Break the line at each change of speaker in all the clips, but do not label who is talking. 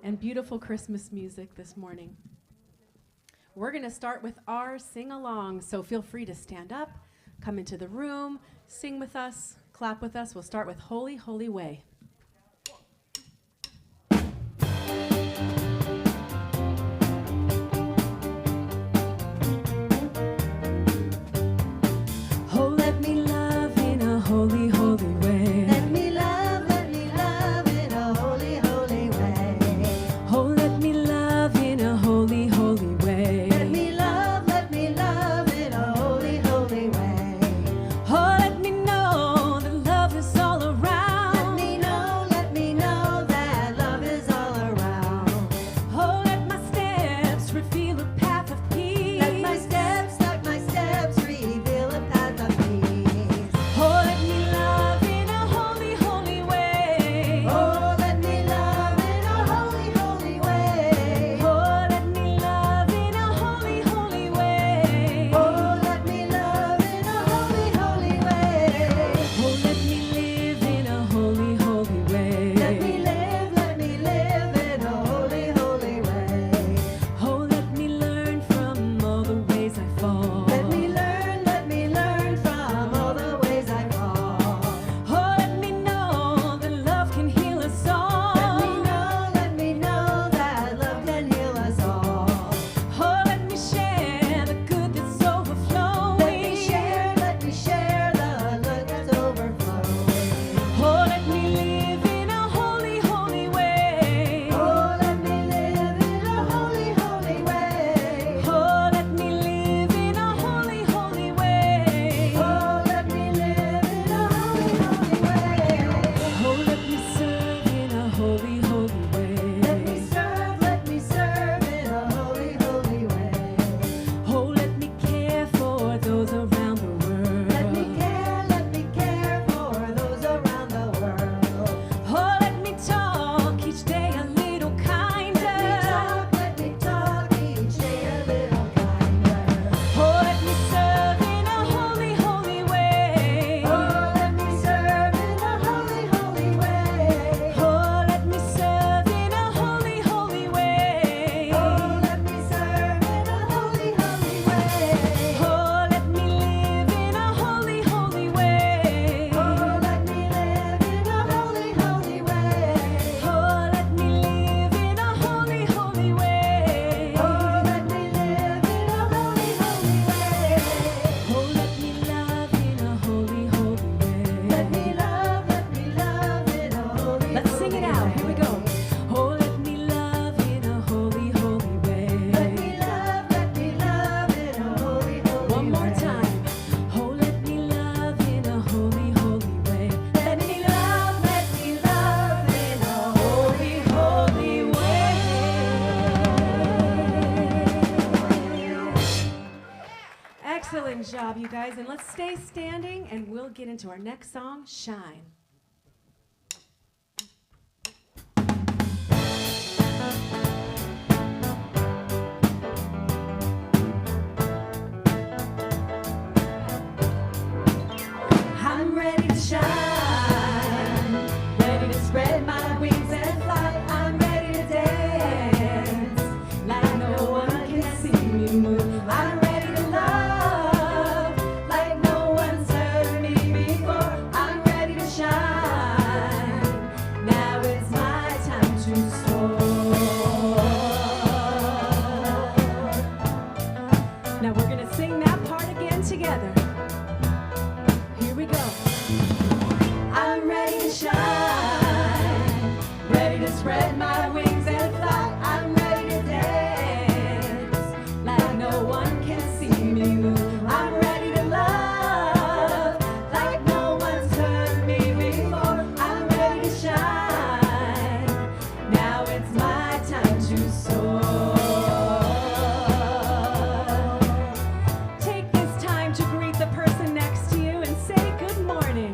and beautiful Christmas music this morning. We're going to start with our sing-along, so feel free to stand up, come into the room, sing with us, clap with us. We'll start with Holy, Holy Way. Excellent job, you guys. And let's stay standing, and we'll get into our next song, Shine. I'm ready to shine, ready to spread my wings and fly. I'm ready to dance like no one can see me move. I'm ready to love like no one's heard me before. I'm ready to shine. Now it's my time to soar. Now we're gonna sing that part again together. Here we go. I'm ready to shine, ready to spread my wings and fly. I'm ready to dance like no one can see me move. I'm ready to love like no one's heard me before. I'm ready to shine. Now it's my time to soar. Take this time to greet the person next to you and say good morning.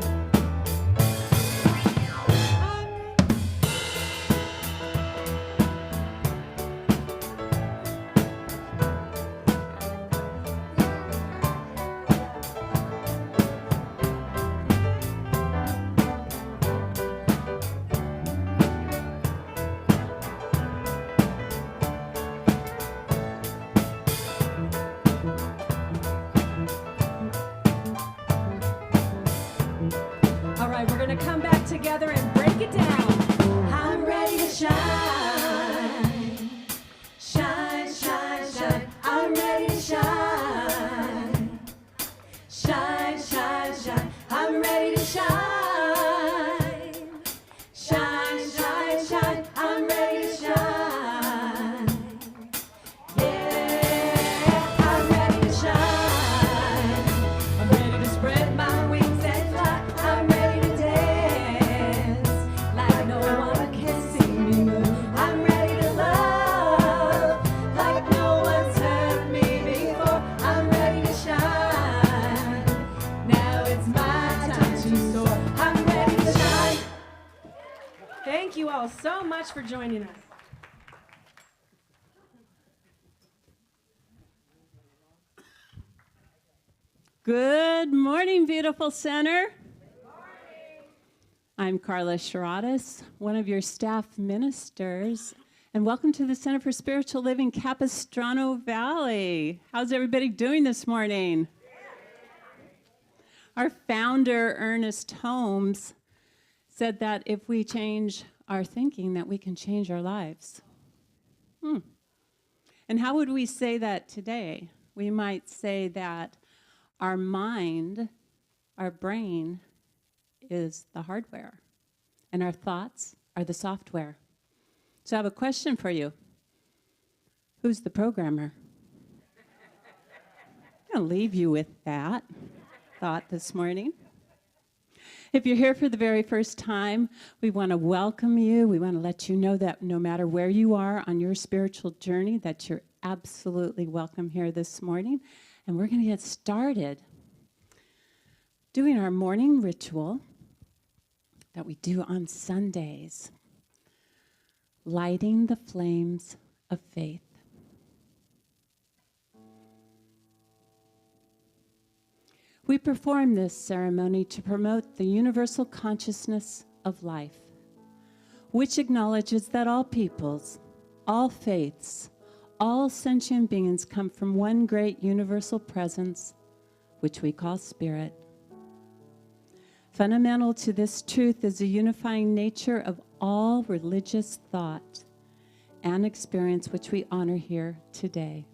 much for joining us.
Good morning, beautiful center. Good morning. I'm Carla Shiratis, one of your staff ministers, and welcome to the Center for Spiritual Living, Capistrano Valley. How's everybody doing this morning? Our founder, Ernest Holmes, said that if we change our thinking, that we can change our lives. And how would we say that today? We might say that our mind, our brain, is the hardware, and our thoughts are the software. So I have a question for you. Who's the programmer? I'm going to leave you with that thought this morning. If you're here for the very first time, we want to welcome you. We want to let you know that no matter where you are on your spiritual journey, that you're absolutely welcome here this morning. And we're going to get started doing our morning ritual that we do on Sundays, lighting the flames of faith. We perform this ceremony to promote the universal consciousness of life, which acknowledges that all peoples, all faiths, all sentient beings come from one great universal presence, which we call spirit. Fundamental to this truth is the unifying nature of all religious thought and experience, which we honor here today.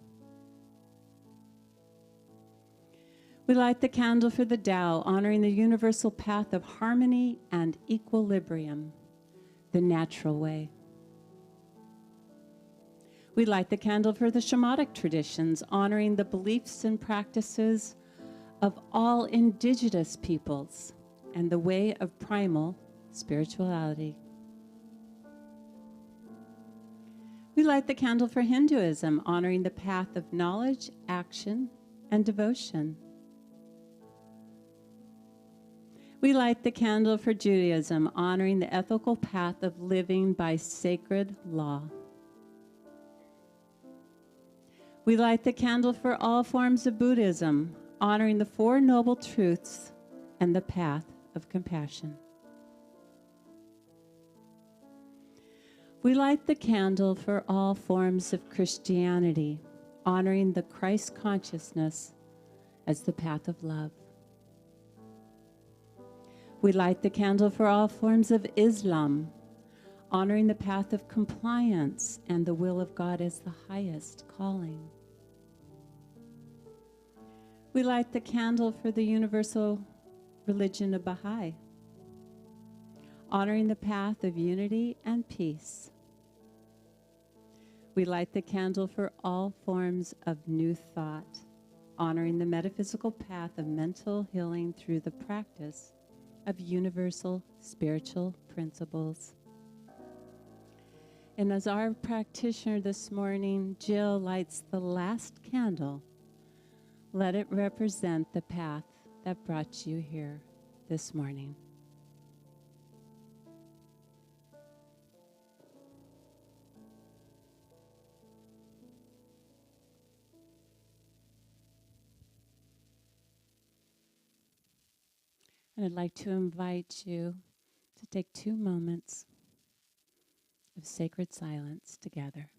We light the candle for the Tao, honoring the universal path of harmony and equilibrium, the natural way. We light the candle for the shamanic traditions, honoring the beliefs and practices of all indigenous peoples and the way of primal spirituality. We light the candle for Hinduism, honoring the path of knowledge, action, and devotion. We light the candle for Judaism, honoring the ethical path of living by sacred law. We light the candle for all forms of Buddhism, honoring the Four Noble Truths and the path of compassion. We light the candle for all forms of Christianity, honoring the Christ consciousness as the path of love. We light the candle for all forms of Islam, honoring the path of compliance and the will of God as the highest calling. We light the candle for the universal religion of Baha'i, honoring the path of unity and peace. We light the candle for all forms of new thought, honoring the metaphysical path of mental healing through the practice of universal spiritual principles. And as our practitioner this morning, Jill, lights the last candle, let it represent the path that brought you here this morning. And I'd like to invite you to take 2 moments of sacred silence together.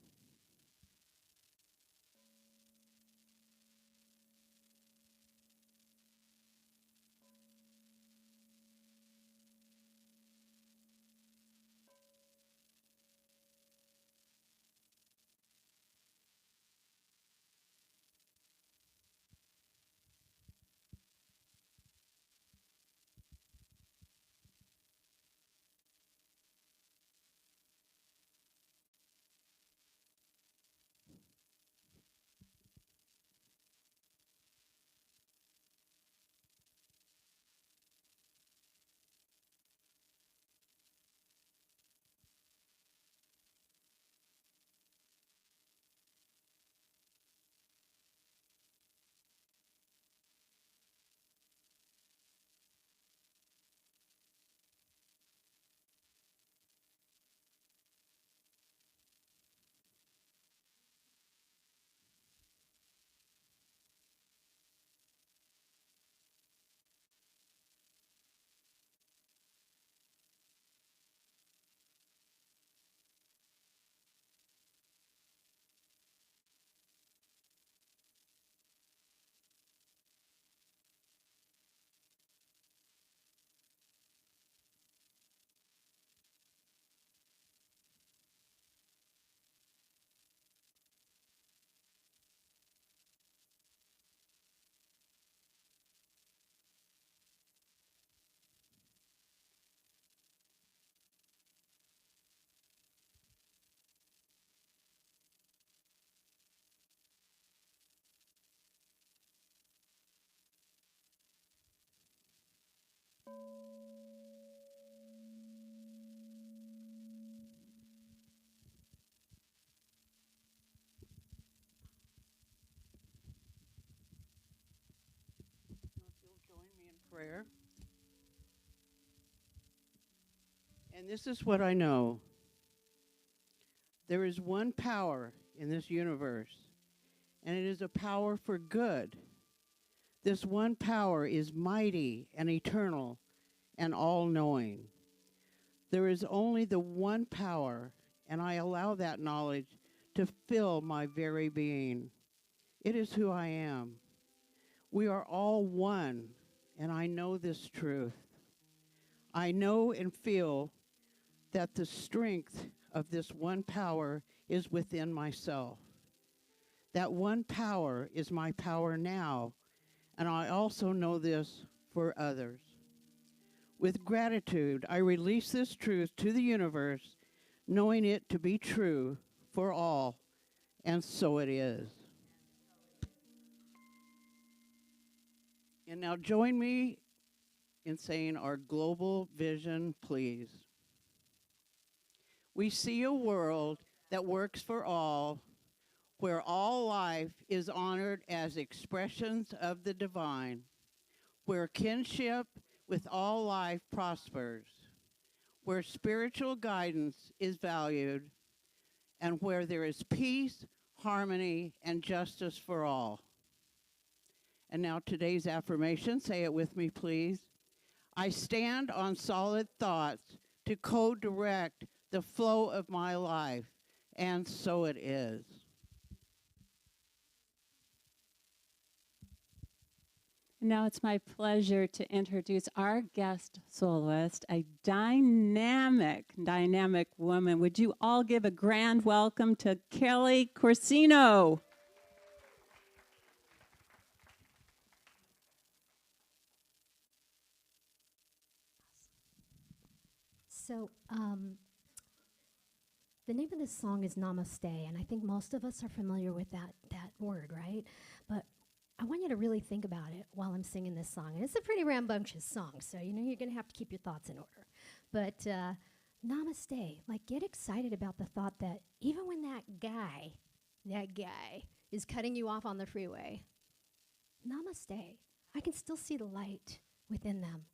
And this is what I know. There is one power in this universe, and it is a power for good. This one power is mighty and eternal and all-knowing. There is only the one power, and I allow that knowledge to fill my very being. It is who I am. We are all one, and I know this truth. I know and feel that the strength of this one power is within myself. That one power is my power now, and I also know this for others. With gratitude, I release this truth to the universe, knowing it to be true for all, and so it is. And now join me in saying our global vision, please. We see a world that works for all, where all life is honored as expressions of the divine, where kinship with all life prospers, where spiritual guidance is valued, and where there is peace, harmony, and justice for all. And now today's affirmation, say it with me, please. I stand on solid thoughts to co-direct the flow of my life, and so it is.
Now it's my pleasure to introduce our guest soloist, a dynamic woman. Would you all give a grand welcome to Kelly Corsino?
So, the name of this song is Namaste, and I think most of us are familiar with that word, right? But I want you to really think about it while I'm singing this song. And it's a pretty rambunctious song, so you're going to have to keep your thoughts in order. But Namaste, like get excited about the thought that even when that guy is cutting you off on the freeway, Namaste, I can still see the light within them.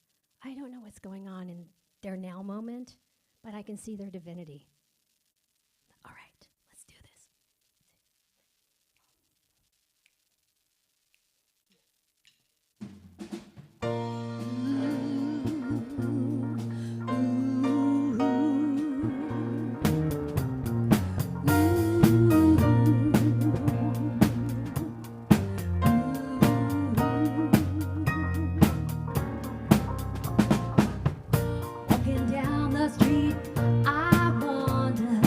I don't know what's going on in their now moment, but I can see their divinity. All right, let's do this. Walking down the street, I wonder,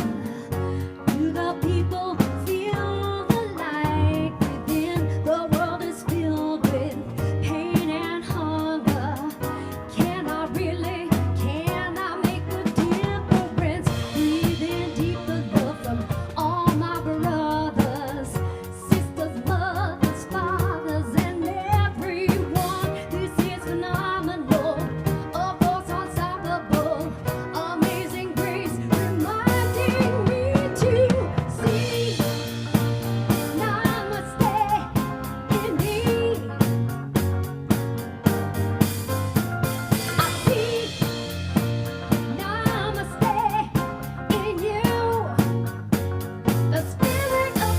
do the people feel the light within? The world is filled with pain and hunger. Can I make a difference? Breathing deep the love from all my brothers, sisters, mothers, fathers, and everyone. This is phenomenal, a force unstoppable, amazing grace, reminding me to see Namaste in me. I see Namaste in you, the spirit of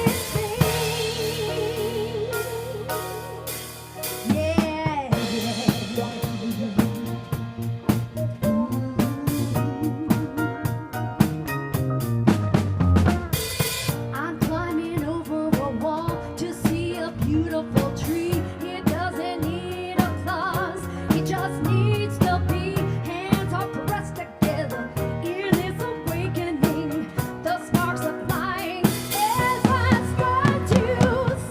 everything. Yeah. I'm climbing over a wall to see a beautiful tree. It doesn't need applause, it just needs to be. Hands are pressed together in this awakening. The sparks are flying as I start to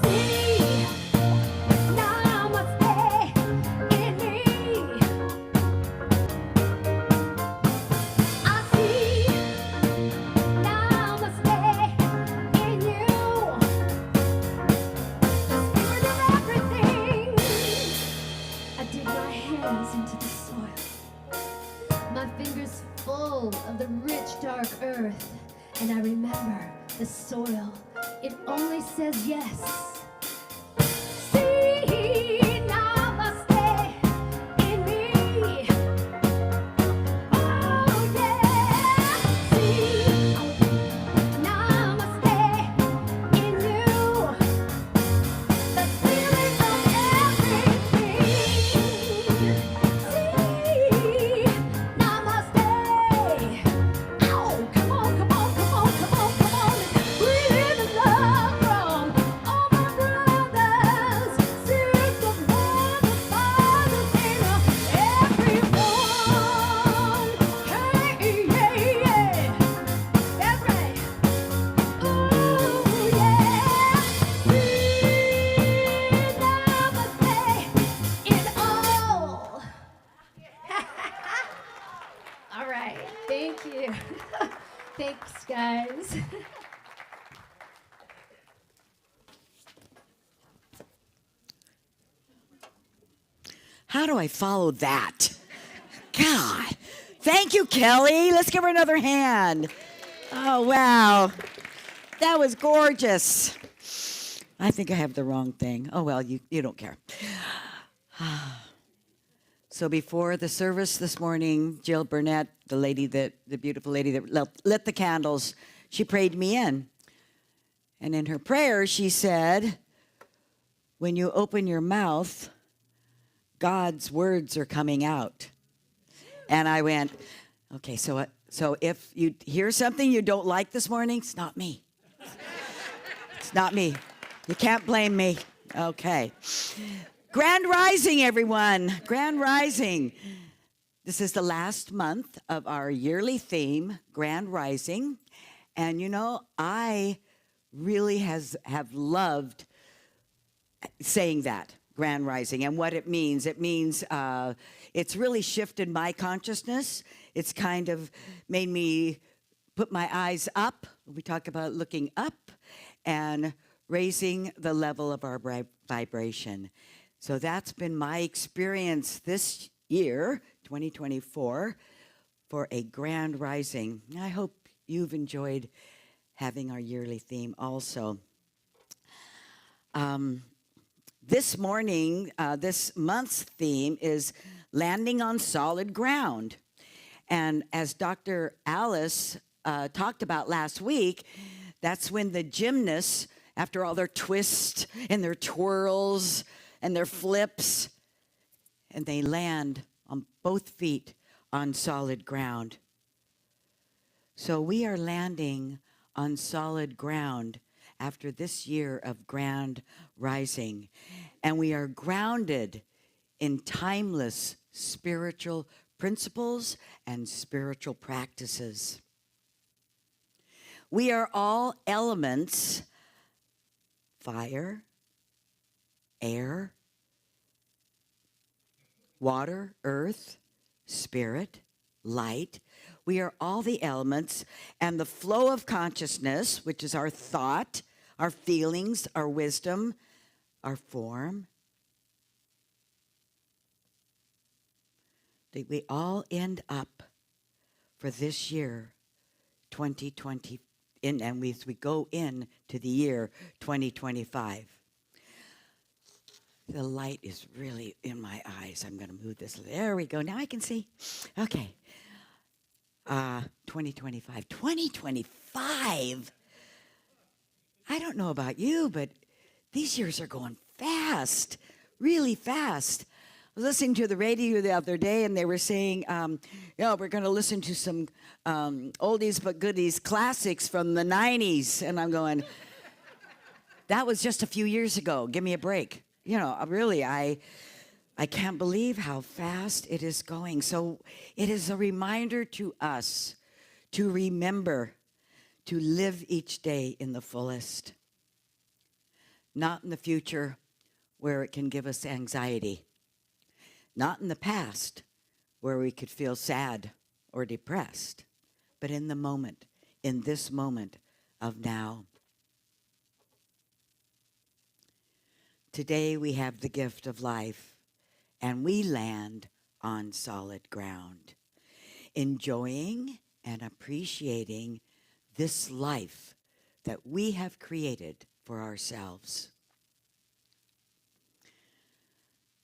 see Namaste in me. I see Namaste in you, the spirit of everything. I dig my hands into the soil, my fingers full of the rich dark earth, and I remember the soil, it only says yes. See Namaste in me. Oh, Thanks, guys.
How do I follow that? God. Thank you, Kelly. Let's give her another hand. Oh, wow. That was gorgeous. I think I have the wrong thing. Oh, well, you don't care. So before the service this morning, Jill Burnett, the beautiful lady that lit the candles, she prayed me in. And in her prayer, she said, when you open your mouth, God's words are coming out. And I went, okay, so if you hear something you don't like this morning, it's not me. It's not me. You can't blame me. Okay. Grand Rising, everyone. Grand Rising. This is the last month of our yearly theme, Grand Rising. And you know, I really have loved saying that, Grand Rising, and what it means. It means it's really shifted my consciousness. It's kind of made me put my eyes up. We talk about looking up and raising the level of our vibration. So that's been my experience this year, 2024, for a Grand Rising. I hope you've enjoyed having our yearly theme also. This morning, this month's theme is landing on solid ground. And as Dr. Alice talked about last week, that's when the gymnasts, after all their twists and their twirls and their flips, and they land on both feet on solid ground. So we are landing on solid ground after this year of Grand Rising. And we are grounded in timeless spiritual principles and spiritual practices. We are all elements: fire, air, water, earth, spirit, light. We are all the elements, and the flow of consciousness, which is our thought, our feelings, our wisdom, our form. That we all end up for this year, 2020, and as we go into the year 2025. The light is really in my eyes. I'm going to move this. There we go. Now I can see. Okay. 2025. 2025. I don't know about you, but these years are going fast, really fast. I was listening to the radio the other day, and they were saying, we're going to listen to some oldies but goodies classics from the 90s. And I'm going, that was just a few years ago. Give me a break. You know, really, I can't believe how fast it is going. So it is a reminder to us to remember to live each day in the fullest. Not in the future where it can give us anxiety. Not in the past where we could feel sad or depressed. But in the moment, in this moment of now. Today we have the gift of life, and we land on solid ground, enjoying and appreciating this life that we have created for ourselves.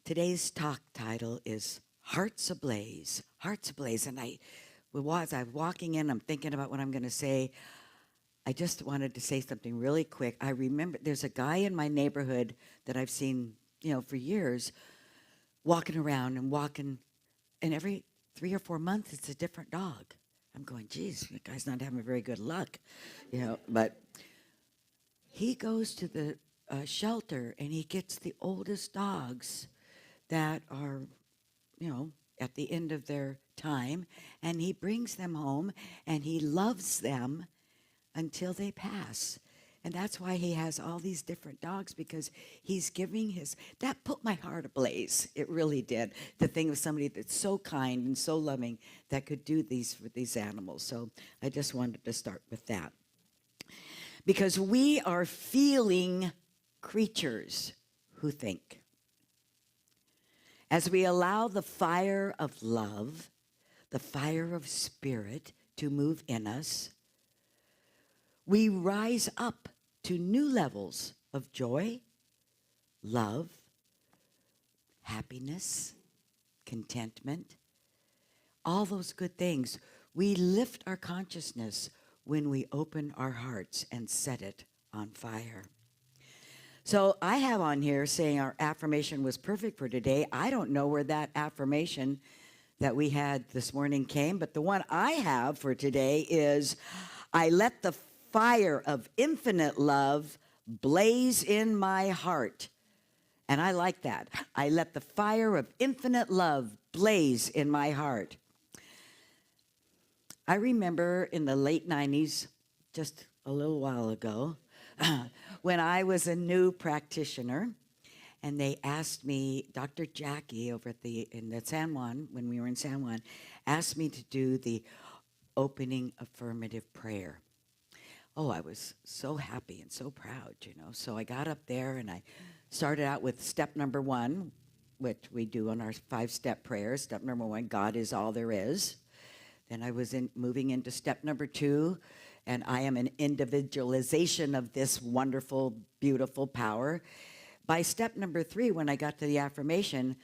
Today's talk title is Hearts Ablaze. Hearts Ablaze. And as I'm walking in, I'm thinking about what I'm going to say. I just wanted to say something really quick. I remember there's a guy in my neighborhood that I've seen, for years, walking around and every 3 or 4 months it's a different dog. I'm going, geez, the guy's not having very good luck, But he goes to the shelter and he gets the oldest dogs that are, at the end of their time, and he brings them home and he loves them until they pass. And that's why he has all these different dogs, because he's giving his, that put my heart ablaze. It really did. The thing of somebody that's so kind and so loving that could do these for these animals. So I just wanted to start with that. Because we are feeling creatures who think. As we allow the fire of love, the fire of spirit to move in us, we rise up to new levels of joy, love, happiness, contentment, all those good things. We lift our consciousness when we open our hearts and set it on fire. So I have on here saying our affirmation was perfect for today. I don't know where that affirmation that we had this morning came, but the one I have for today is, I let the fire of infinite love blaze in my heart. And I like that. I let the fire of infinite love blaze in my heart. I remember in the late 90s, just a little while ago, when I was a new practitioner, and they asked me, Dr. Jackie over at in the San Juan, when we were in San Juan, asked me to do the opening affirmative prayer. Oh, I was so happy and so proud, you know. So I got up there and I started out with step number 1, which we do on our 5-step prayers. Step number 1, God is all there is. Then I was moving into step number 2, and I am an individualization of this wonderful, beautiful power. By step number 3, when I got to the affirmation,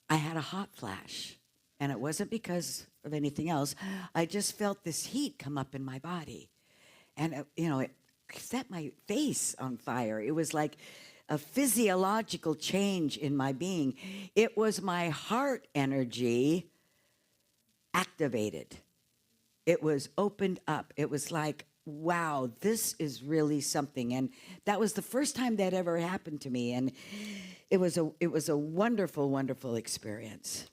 I had a hot flash. And it wasn't because of anything else. I just felt this heat come up in my body. And, it set my face on fire. It was like a physiological change in my being. It was my heart energy activated. It was opened up. It was like, wow, this is really something. And that was the first time that ever happened to me. And it was a wonderful, wonderful experience.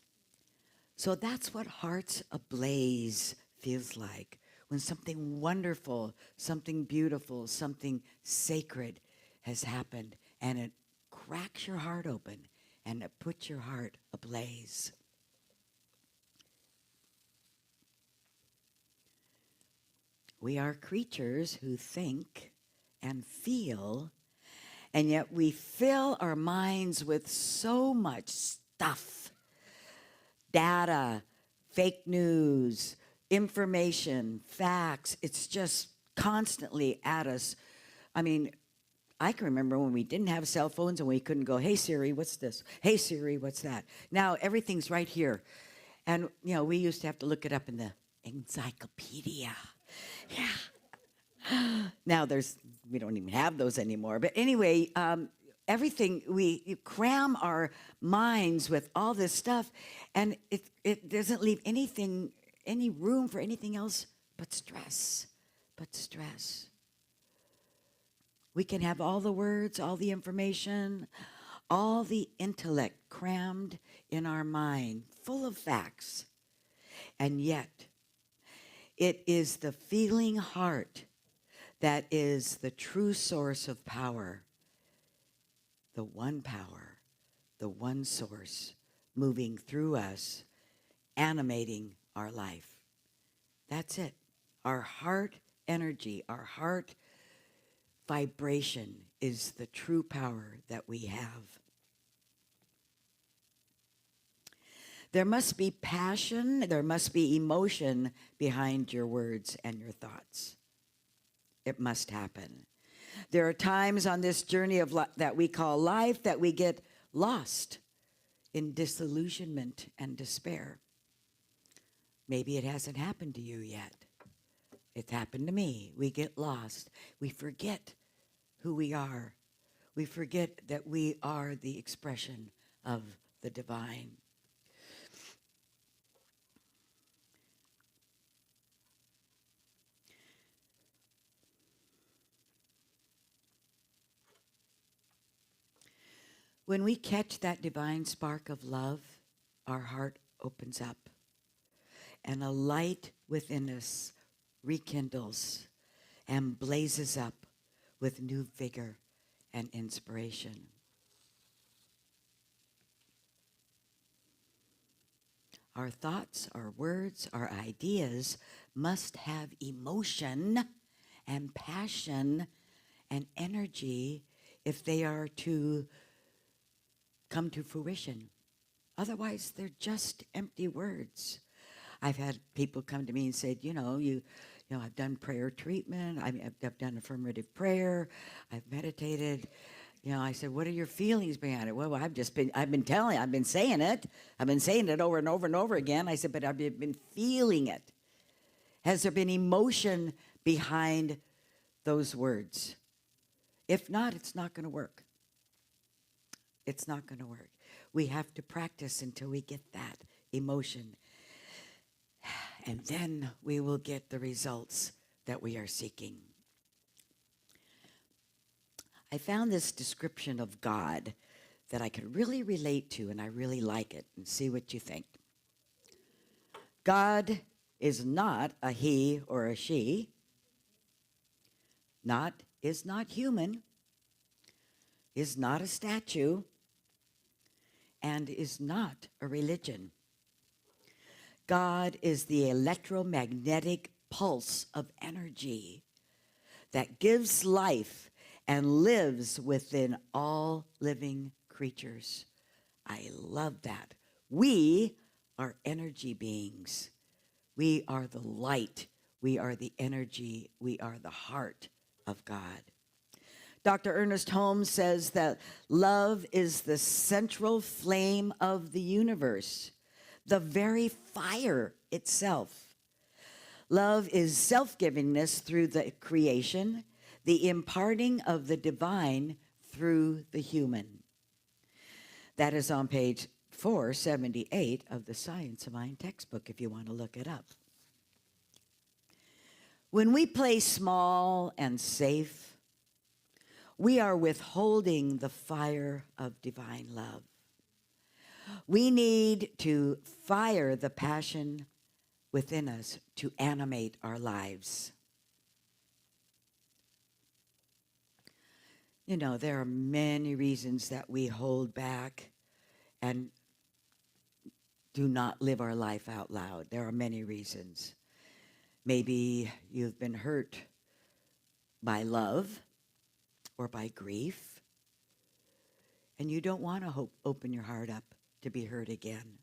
So that's what Hearts Ablaze feels like, when something wonderful, something beautiful, something sacred has happened, and it cracks your heart open and it puts your heart ablaze. We are creatures who think and feel, and yet we fill our minds with so much stuff. Data, fake news, information, facts. It's just constantly at us. I mean, I can remember when we didn't have cell phones and we couldn't go, hey, Siri, what's this? Hey, Siri, what's that? Now everything's right here. And, we used to have to look it up in the encyclopedia. Yeah. Now we don't even have those anymore. But anyway, everything, we cram our minds with all this stuff, and it doesn't leave any room for anything else but stress. We can have all the words, all the information, all the intellect crammed in our mind, full of facts. And yet, it is the feeling heart that is the true source of power. The one power, the one source, moving through us, animating our life. That's it. Our heart energy, our heart vibration is the true power that we have. There must be passion, there must be emotion behind your words and your thoughts. It must happen. There are times on this journey of that we call life that we get lost in disillusionment and despair. Maybe it hasn't happened to you yet. It's happened to me. We get lost. We forget who we are. We forget that we are the expression of the divine. When we catch that divine spark of love, our heart opens up, and a light within us rekindles, and blazes up with new vigor and inspiration. Our thoughts, our words, our ideas must have emotion and passion and energy if they are to come to fruition. Otherwise, they're just empty words. I've had people come to me and said, I've done prayer treatment. I've done affirmative prayer. I've meditated. I said, what are your feelings behind it? Well, I've been saying it. I've been saying it over and over and over again. I said, but I've been feeling it. Has there been emotion behind those words? If not, it's not going to work. It's not going to work. We have to practice until we get that emotion. And then we will get the results that we are seeking. I found this description of God that I could really relate to, and I really like it, and see what you think. God is not a he or a she. Is not human, is not a statue, and is not a religion. God is the electromagnetic pulse of energy that gives life and lives within all living creatures. I love that. We are energy beings. We are the light. We are the energy. We are the heart of God. Dr. Ernest Holmes says that love is the central flame of the universe, the very fire itself. Love is self-givingness through the creation, the imparting of the divine through the human. That is on page 478 of the Science of Mind textbook, if you want to look it up. When we play small and safe, we are withholding the fire of divine love. We need to fire the passion within us to animate our lives. There are many reasons that we hold back and do not live our life out loud. There are many reasons. Maybe you've been hurt by love or by grief, and you don't want to open your heart up to be hurt again.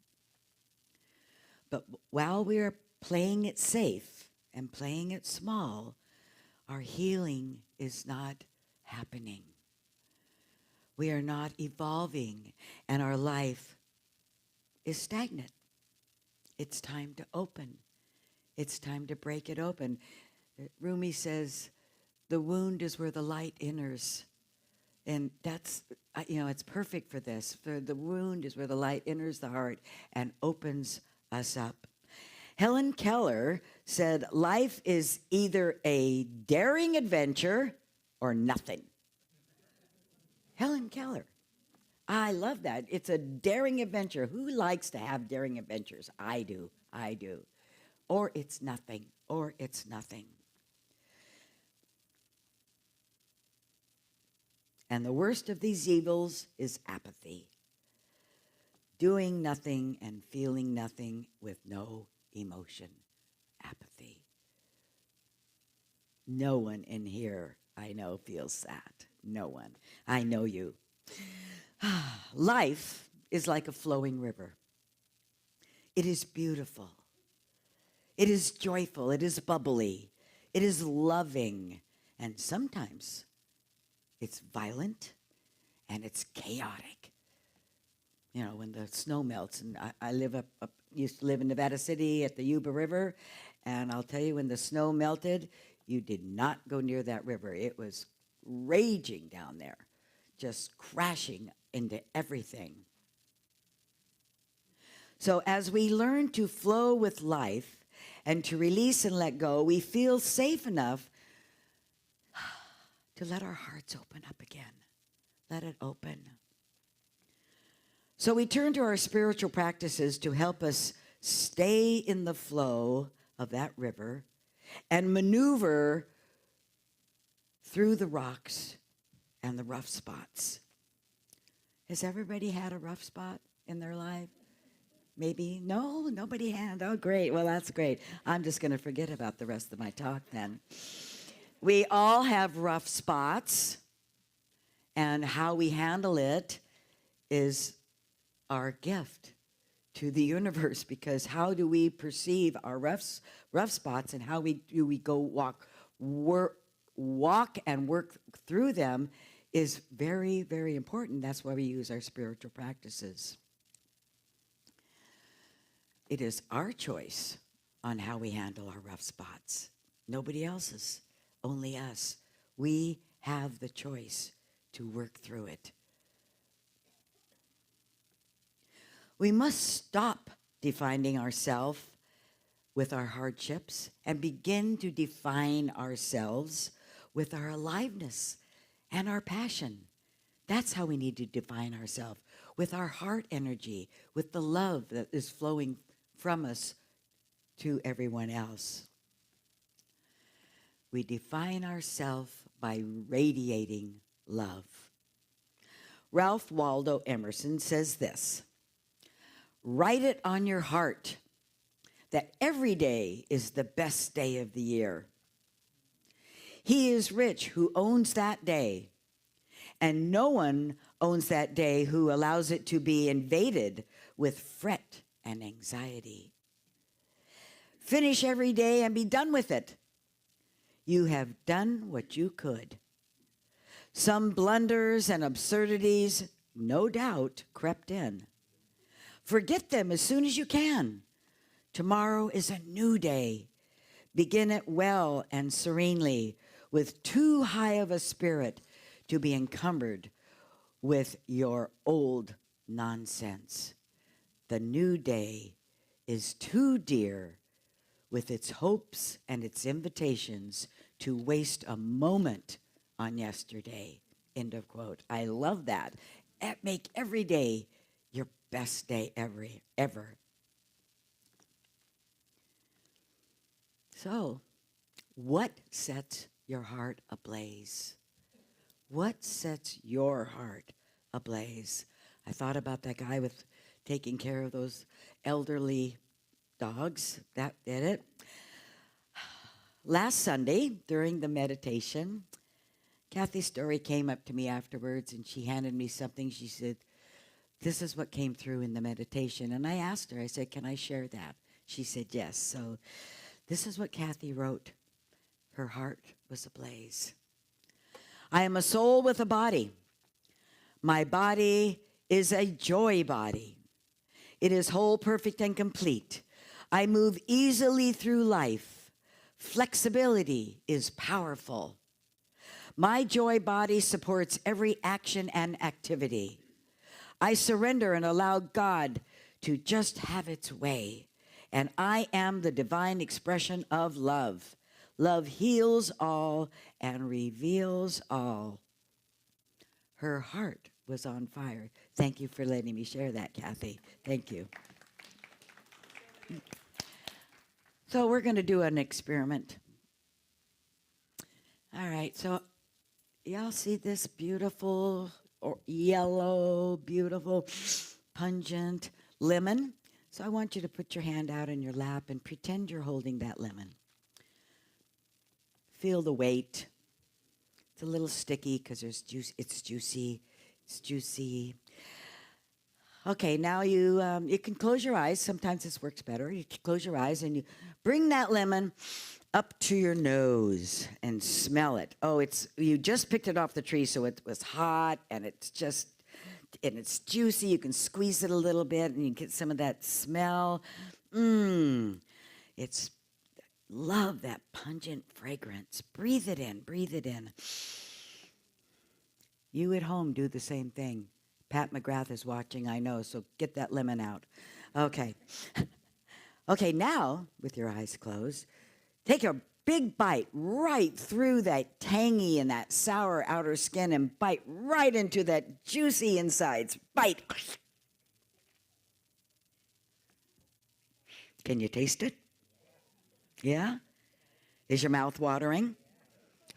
But while we are playing it safe and playing it small, our healing is not happening. We are not evolving, and our life is stagnant. It's time to open. It's time to break it open. Rumi says, the wound is where the light enters. And that's, it's perfect for this. For the wound is where the light enters the heart and opens us up. Helen Keller said, life is either a daring adventure or nothing. Helen Keller. I love that. It's a daring adventure. Who likes to have daring adventures? I do. Or it's nothing. And the worst of these evils is apathy. Doing nothing and feeling nothing with no emotion. Apathy. No one in here, I know, feels that. No one. I know you. Life is like a flowing river. It is beautiful. It is joyful. It is bubbly. It is loving. And sometimes it's violent and it's chaotic. When the snow melts, and I used to live in Nevada City at the Yuba River, and I'll tell you, when the snow melted, you did not go near that river. It was raging down there, just crashing into everything. So as we learn to flow with life and to release and let go, we feel safe enough to let our hearts open up again. Let it open. So we turn to our spiritual practices to help us stay in the flow of that river and maneuver through the rocks and the rough spots. Has everybody had a rough spot in their life? Maybe? No, nobody had. Oh, great. Well, that's great. I'm just going to forget about the rest of my talk then. We all have rough spots, and how we handle it is our gift to the universe, because how do we perceive our rough spots, and how do we go walk and work through them is very, very important. That's why we use our spiritual practices. It is our choice on how we handle our rough spots. Nobody else's, only us. We have the choice to work through it. We must stop defining ourselves with our hardships and begin to define ourselves with our aliveness and our passion. That's how we need to define ourselves, with our heart energy, with the love that is flowing from us to everyone else. We define ourselves by radiating love. Ralph Waldo Emerson says this: write it on your heart that every day is the best day of the year. He is rich who owns that day, and no one owns that day who allows it to be invaded with fret and anxiety. Finish every day and be done with it. You have done what you could. Some blunders and absurdities, no doubt, crept in. Forget them as soon as you can. Tomorrow is a new day. Begin it well and serenely, with too high of a spirit to be encumbered with your old nonsense. The new day is too dear, with its hopes and its invitations, to waste a moment on yesterday. End of quote. I love that. Make every day your best day ever. So, what sets your heart ablaze? What sets your heart ablaze? I thought about that guy with taking care of those elderly dogs. That did it. Last Sunday, during the meditation, Kathy Story came up to me afterwards, and she handed me something. She said, this is what came through in the meditation. And I asked her, I said, can I share that? She said, yes. So this is what Kathy wrote. Her heart was ablaze. I am a soul with a body. My body is a joy body. It is whole, perfect, and complete. I move easily through life. Flexibility is powerful. My joy body supports every action and activity. I surrender and allow God to just have its way. And I am the divine expression of love. Love heals all and reveals all. Her heart was on fire. Thank you for letting me share that, Kathy. Thank you. So we're going to do an experiment. All right, so y'all see this beautiful or yellow, beautiful, pungent lemon? So I want you to put your hand out in your lap and pretend you're holding that lemon. Feel the weight. It's a little sticky because there's juice. It's juicy. It's juicy. Okay, now you can close your eyes. Sometimes this works better. You can close your eyes and you bring that lemon up to your nose and smell it. Oh, you just picked it off the tree, so it was hot, and it's juicy. You can squeeze it a little bit, and you get some of that smell. It's love that pungent fragrance. Breathe it in. Breathe it in. You at home do the same thing. Pat McGrath is watching, I know, so get that lemon out. Okay. Okay, now, with your eyes closed, take a big bite right through that tangy and that sour outer skin and bite right into that juicy insides. Bite. Can you taste it? Yeah? Is your mouth watering?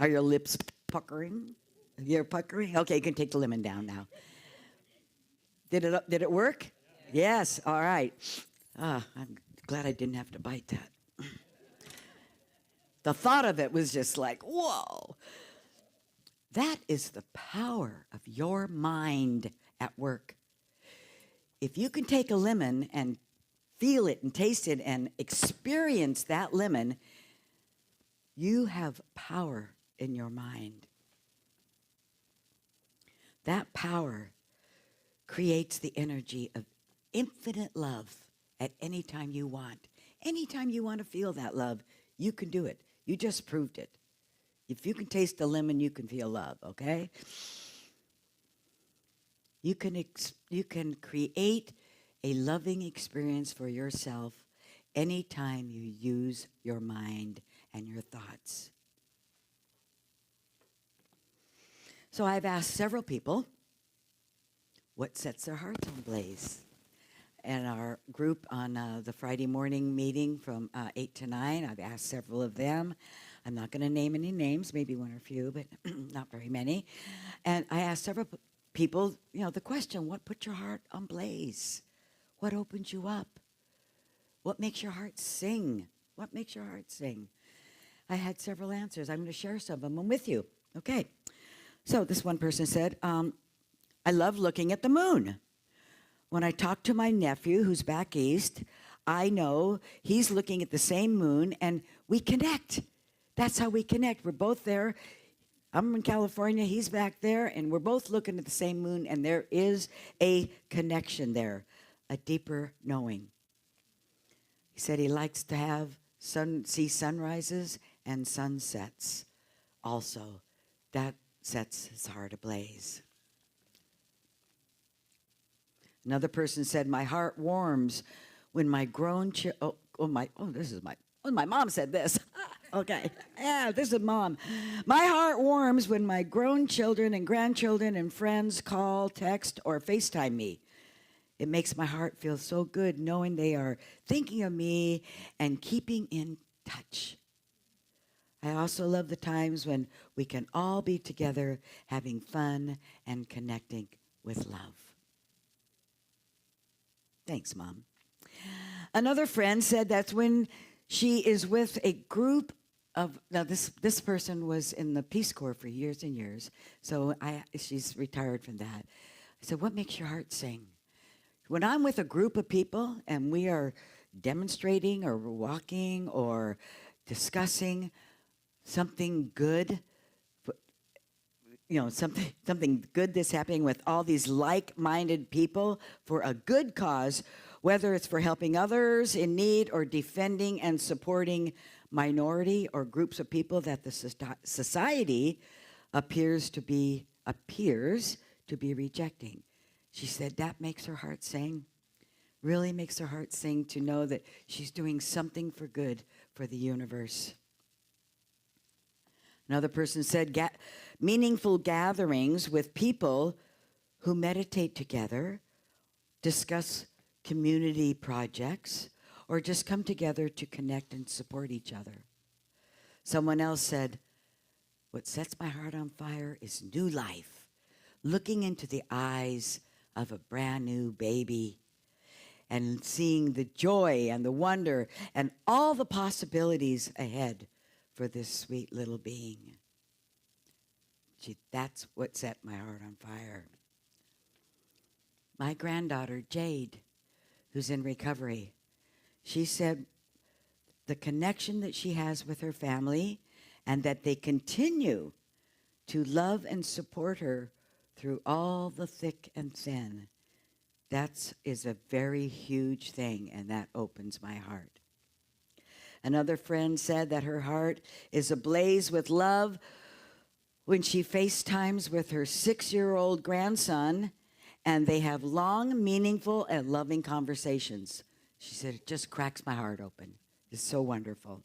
Are your lips puckering. You're puckering? Okay, you can take the lemon down now. Did it work? Yes, all right. I'm glad I didn't have to bite that. The thought of it was just like, whoa. That is the power of your mind at work. If you can take a lemon and feel it and taste it and experience that lemon, you have power in your mind. That power creates the energy of infinite love at any time you want. Anytime you want to feel that love, you can do it. You just proved it. If you can taste the lemon, you can feel love, okay? You can create a loving experience for yourself anytime you use your mind and your thoughts. So I've asked several people what sets their hearts on blaze. And our group on the Friday morning meeting from 8 to 9, I've asked several of them. I'm not going to name any names, maybe one or a few, but not very many. And I asked several people, the question, what puts your heart on blaze? What opens you up? What makes your heart sing? What makes your heart sing? I had several answers. I'm going to share some of them with you. Okay. So this one person said, I love looking at the moon. When I talk to my nephew who's back east, I know he's looking at the same moon and we connect. That's how we connect. We're both there. I'm in California, he's back there, and we're both looking at the same moon, and there is a connection there, a deeper knowing. He said he likes to see sunrises and sunsets also. That sets his heart ablaze. Another person said, my heart warms when my grown my mom said this. Okay. Yeah, this is mom. My heart warms when my grown children and grandchildren and friends call, text, or FaceTime me. It makes my heart feel so good knowing they are thinking of me and keeping in touch. I also love the times when we can all be together having fun and connecting with love. Thanks, Mom. Another friend said that's when she is with a group of, now this person was in the Peace Corps for years and years, so she's retired from that. I said, what makes your heart sing? When I'm with a group of people and we are demonstrating or walking or discussing something good, something good that's happening with all these like-minded people for a good cause, whether it's for helping others in need or defending and supporting minority or groups of people that the society appears to be rejecting. She said that makes her heart sing, really makes her heart sing to know that she's doing something for good for the universe. Another person said meaningful gatherings with people who meditate together, discuss community projects, or just come together to connect and support each other. Someone else said, what sets my heart on fire is new life, looking into the eyes of a brand new baby and seeing the joy and the wonder and all the possibilities ahead for this sweet little being. That's what set my heart on fire. My granddaughter, Jade, who's in recovery, she said the connection that she has with her family and that they continue to love and support her through all the thick and thin. That is a very huge thing, and that opens my heart. Another friend said that her heart is ablaze with love when she FaceTimes with her 6-year-old grandson, and they have long, meaningful, and loving conversations. She said, it just cracks my heart open. It's so wonderful.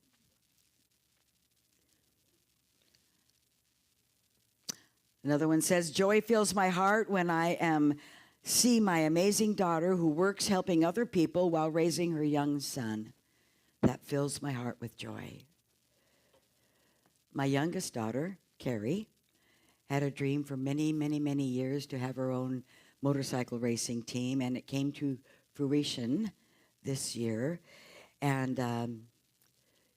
Another one says, joy fills my heart when I see my amazing daughter who works helping other people while raising her young son. That fills my heart with joy. My youngest daughter, Carrie, had a dream for many, many, many years to have her own motorcycle racing team, and it came to fruition this year. And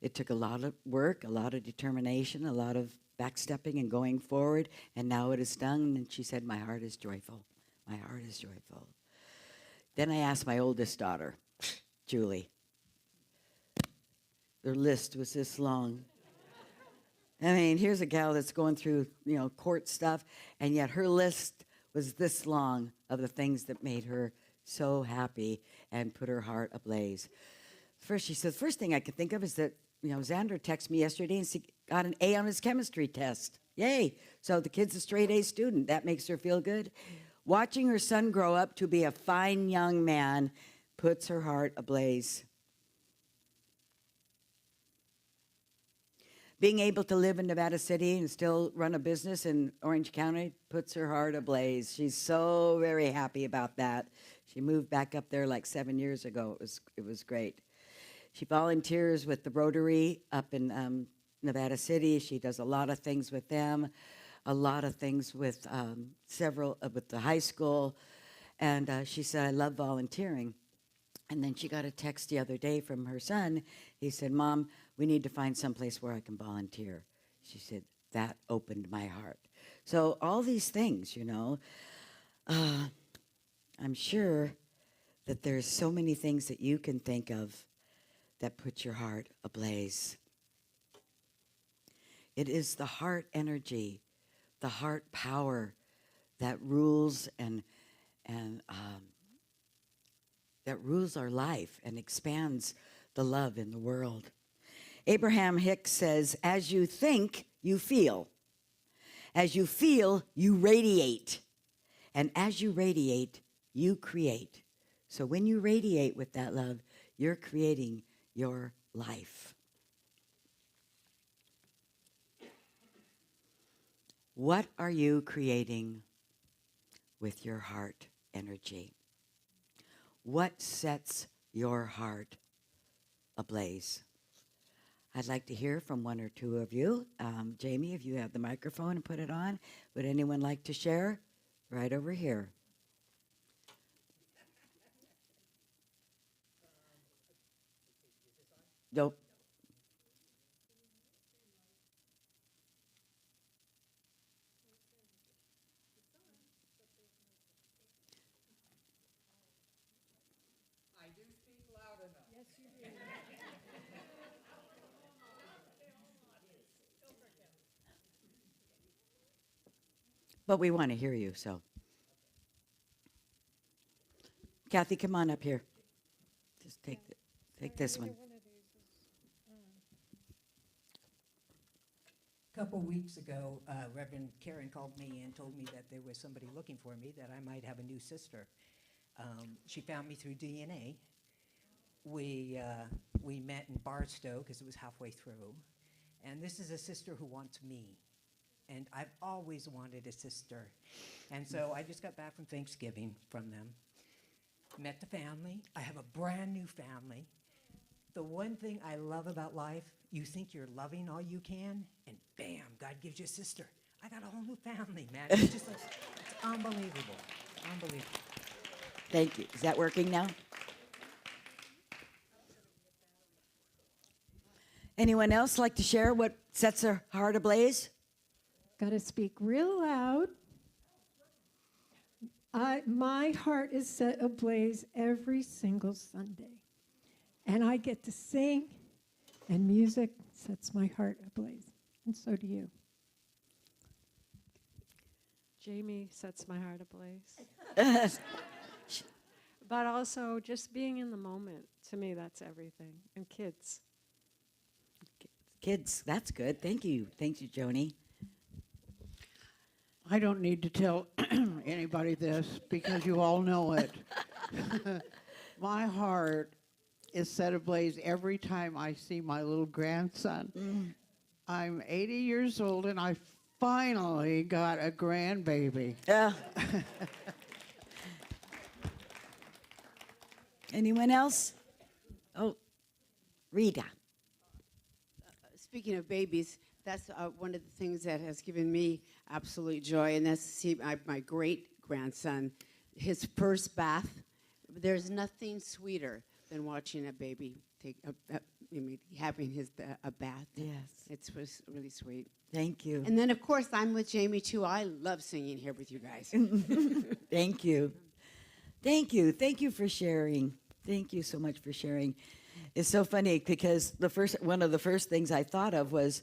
it took a lot of work, a lot of determination, a lot of backstepping and going forward, and now it is done. And she said, "My heart is joyful. My heart is joyful." Then I asked my oldest daughter, Julie. Their list was this long. I mean, here's a gal that's going through, court stuff, and yet her list was this long of the things that made her so happy and put her heart ablaze. First, she said, first thing I could think of is that, Xander texted me yesterday and he got an A on his chemistry test. Yay. So the kid's a straight A student. That makes her feel good. Watching her son grow up to be a fine young man puts her heart ablaze. Being able to live in Nevada City and still run a business in Orange County puts her heart ablaze. She's so very happy about that. She moved back up there like 7 years ago. It was great. She volunteers with the Rotary up in Nevada City. She does a lot of things with them, a lot of things with with the high school. And she said, "I love volunteering." And then she got a text the other day from her son. He said, "Mom, we need to find someplace where I can volunteer." She said, "That opened my heart." So all these things, I'm sure that there's so many things that you can think of that put your heart ablaze. It is the heart energy, the heart power that rules and that rules our life and expands the love in the world. Abraham Hicks says, "As you think, you feel. As you feel, you radiate. And as you radiate, you create." So when you radiate with that love, you're creating your life. What are you creating with your heart energy? What sets your heart ablaze? I'd like to hear from one or two of you. Jamie, if you have the microphone and put it on, would anyone like to share? Right over here. Nope. But we want to hear you, so. Kathy, come on up here. Just take this one.
A couple weeks ago, Reverend Karen called me and told me that there was somebody looking for me, that I might have a new sister. She found me through DNA. We met in Barstow because it was halfway through. And this is a sister who wants me. And I've always wanted a sister. And so I just got back from Thanksgiving from them. Met the family. I have a brand new family. The one thing I love about life, you think you're loving all you can, and bam, God gives you a sister. I got a whole new family, man. It's just like, it's unbelievable. Unbelievable.
Thank you. Is that working now? Anyone else like to share what sets their heart ablaze?
Got to speak real loud. My heart is set ablaze every single Sunday. And I get to sing, and music sets my heart ablaze. And so do you.
Jamie sets my heart ablaze. But also just being in the moment, to me, that's everything. And kids.
Kids, that's good. Thank you. Thank you, Joni.
I don't need to tell anybody this because you all know it. My heart is set ablaze every time I see my little grandson. I'm 80 years old and I finally got a grandbaby.
Yeah. Anyone else? Oh, Rita.
Speaking of babies,
That's one of the things that has given me absolute joy, and that's to see my great-grandson, his first bath. There's nothing sweeter than watching a baby take having a bath.
Yes.
It was really sweet.
Thank you.
And then, of course, I'm with Jamie, too. I love singing here with you guys.
Thank you. Thank you. Thank you for sharing. Thank you so much for sharing. It's so funny because one of the first things I thought of was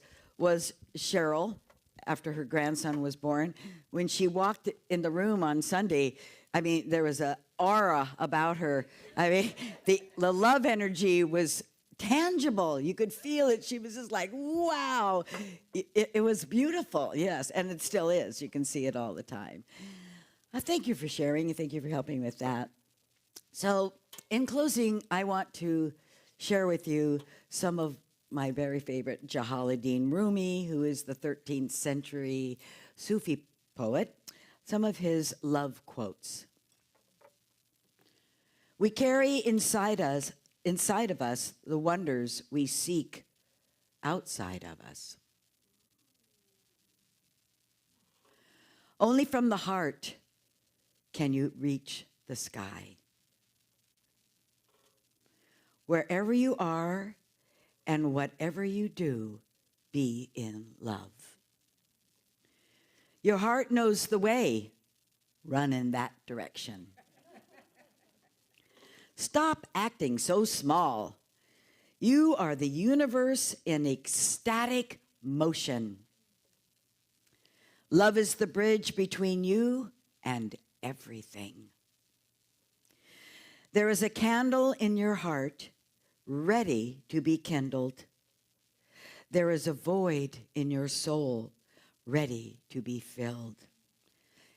Cheryl after her grandson was born. When she walked in the room on Sunday, I mean, there was an aura about her. I mean, the love energy was tangible. You could feel it. She was just like, wow. It was beautiful, yes, and it still is. You can see it all the time. Thank you for sharing. Thank you for helping with that. So, in closing, I want to share with you some of my very favorite Jalaluddin Rumi, who is the 13th century Sufi poet, some of his love quotes. We carry inside of us the wonders we seek outside of us. Only from the heart can you reach the sky. Wherever you are and whatever you do, be in love. Your heart knows the way. Run in that direction. Stop acting so small. You are the universe in ecstatic motion. Love is the bridge between you and everything. There is a candle in your heart ready to be kindled. There is a void in your soul ready to be filled.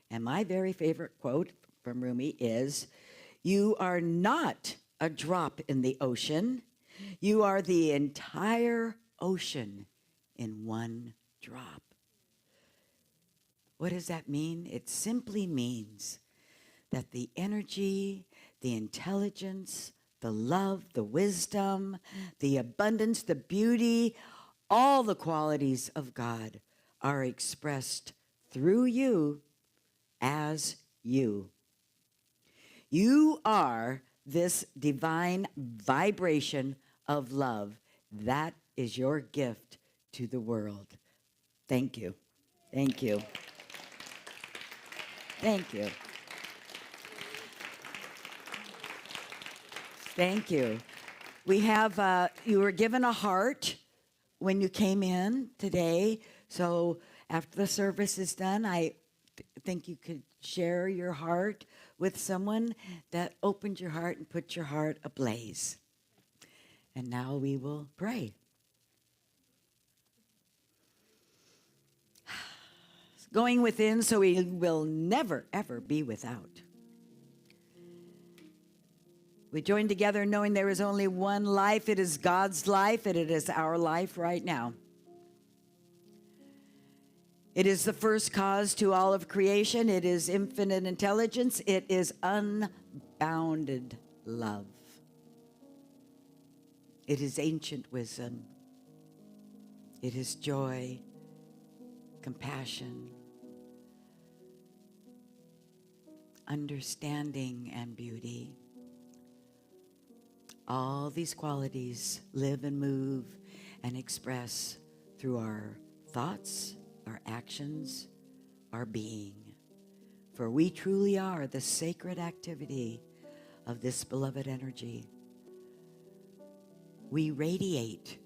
And my very favorite quote from Rumi is, you are not a drop in the ocean. You are the entire ocean in one drop. What does that mean? It simply means that the energy, the intelligence, the love, the wisdom, the abundance, the beauty, all the qualities of God are expressed through you as you. You are this divine vibration of love. That is your gift to the world. Thank you. Thank you. Thank you. Thank you. We have, you were given a heart when you came in today. So after the service is done, I think you could share your heart with someone that opened your heart and put your heart ablaze. And now we will pray. Going within so we will never, ever be without. We join together knowing there is only one life. It is God's life, and it is our life right now. It is the first cause to all of creation. It is infinite intelligence. It is unbounded love. It is ancient wisdom. It is joy, compassion, understanding, and beauty. All these qualities live and move and express through our thoughts, our actions, our being. For we truly are the sacred activity of this beloved energy. We radiate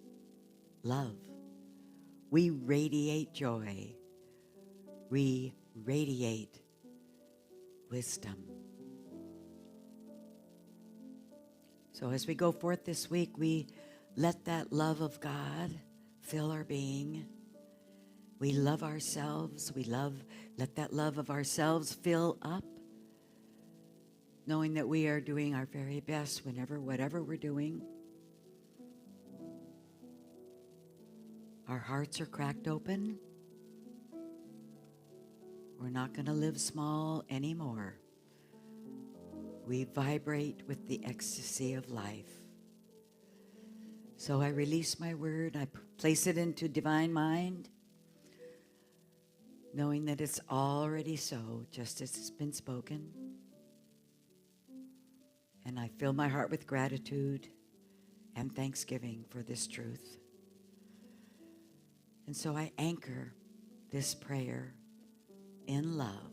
love. We radiate joy. We radiate wisdom. So as we go forth this week, we let that love of God fill our being. We love ourselves. Let that love of ourselves fill up, knowing that we are doing our very best whatever we're doing. Our hearts are cracked open. We're not going to live small anymore. We vibrate with the ecstasy of life. So I release my word. I place it into divine mind, knowing that it's already so, just as it's been spoken. And I fill my heart with gratitude and thanksgiving for this truth. And so I anchor this prayer in love.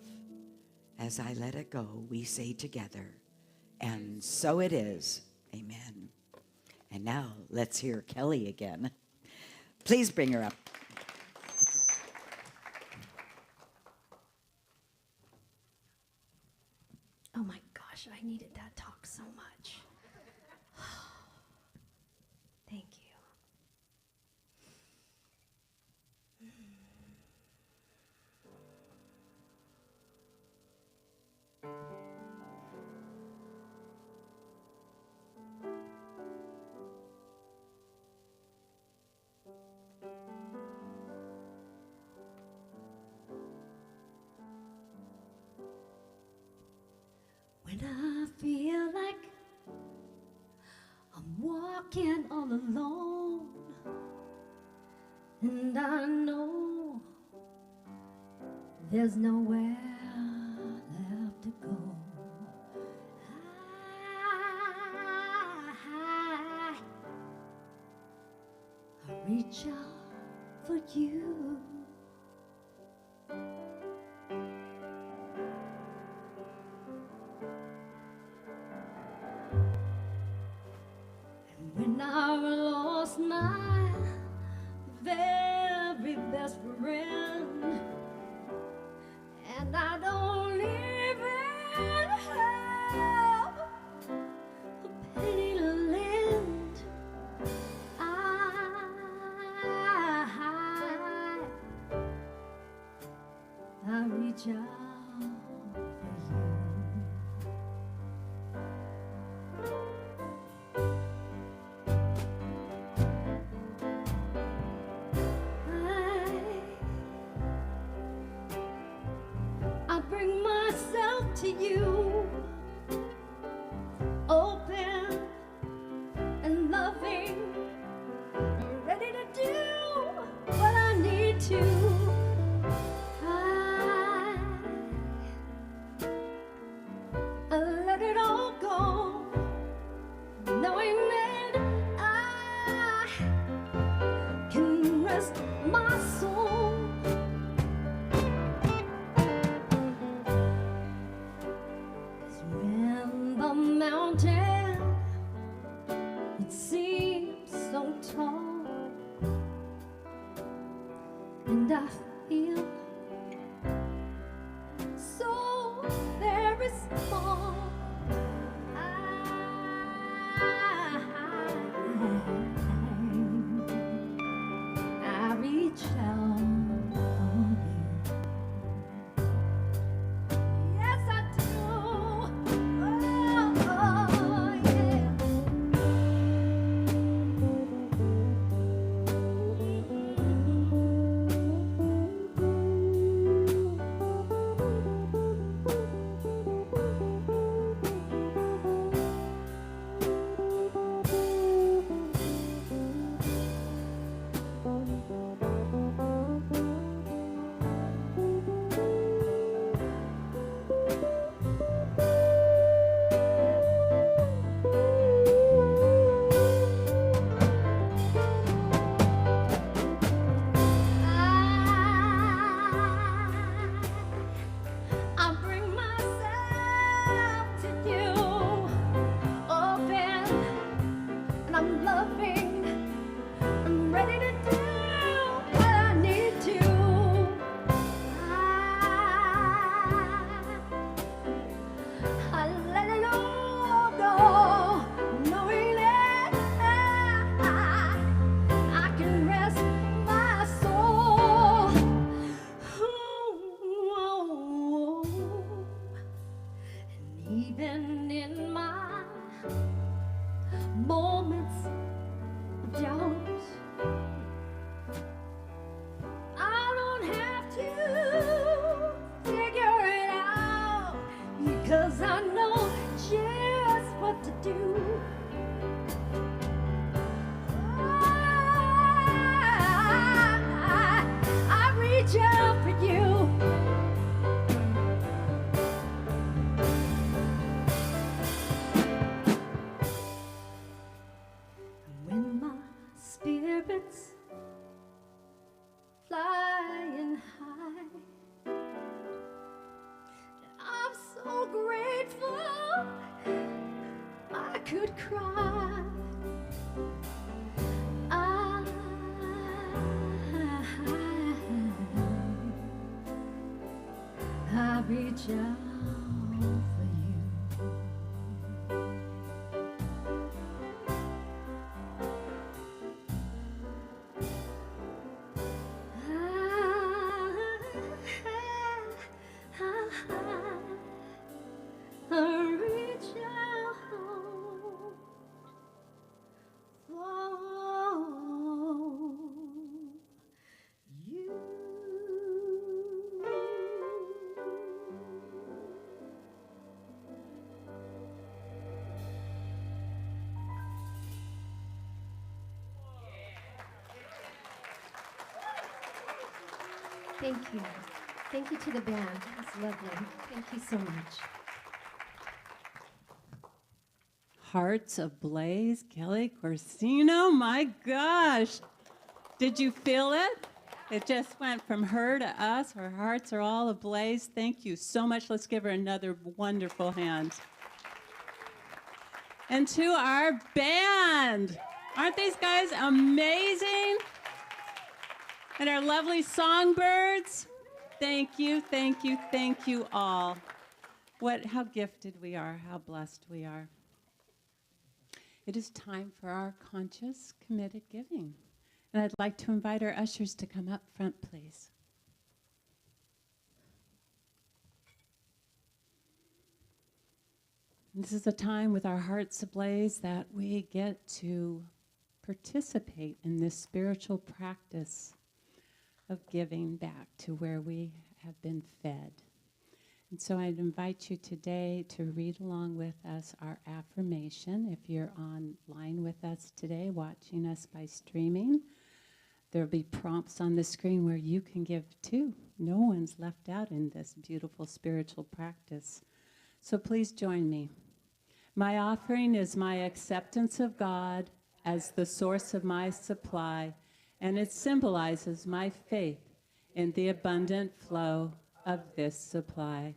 As I let it go, we say together, and so it is. Amen. And now let's hear Kelly again. Please bring her up.
Oh my gosh, I needed that talk so much. Thank you. When I feel like I'm walking all alone, and I know there's nowhere left to go, I reach out for you. When I lost my very best friend, and I don't even have a penny to lend, I reach out for you. I bring myself to you, open and loving, ready to do what I need to. I let it all go, knowing that I can rest my soul. When the mountain, it seems so tall, and I feel so very small, I reach out for you. Yes, I do. Oh, yeah. cry. I reach out for you. I reach out for you. Thank you. Thank you to the band. It's lovely. Thank you so much.
Hearts Ablaze, Kelly Corsino, my gosh. Did you feel it? It just went from her to us. Our hearts are all ablaze. Thank you so much. Let's give her another wonderful hand. And to our band. Aren't these guys amazing? And our lovely songbirds. Thank you, thank you, thank you all. How gifted we are, how blessed we are. It is time for our conscious, committed giving. And I'd like to invite our ushers to come up front, please. And this is a time with our hearts ablaze that we get to participate in this spiritual practice of giving back to where we have been fed. And so I'd invite you today to read along with us our affirmation. If you're online with us today, watching us by streaming, there'll be prompts on the screen where you can give too. No one's left out in this beautiful spiritual practice. So please join me. My offering is my acceptance of God as the source of my supply, and it symbolizes my faith in the abundant flow of this supply.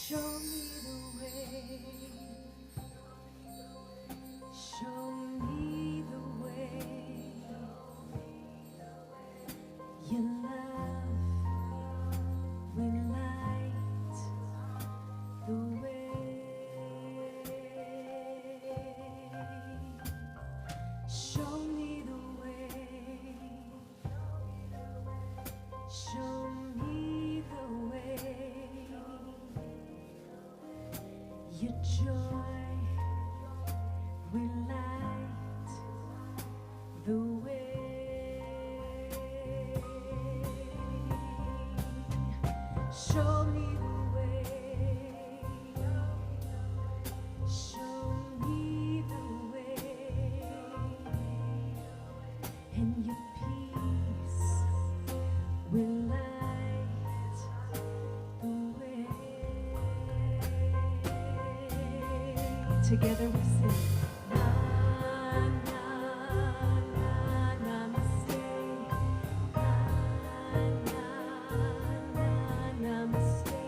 Show me the way. Show me the way. Your love will light the way. Show me the way. Show me the way. Your joy will light the way. Show me the way. Show me the way. And your peace will light the way. Together we sing. Na, na, na, namaste. Na, na, namaste.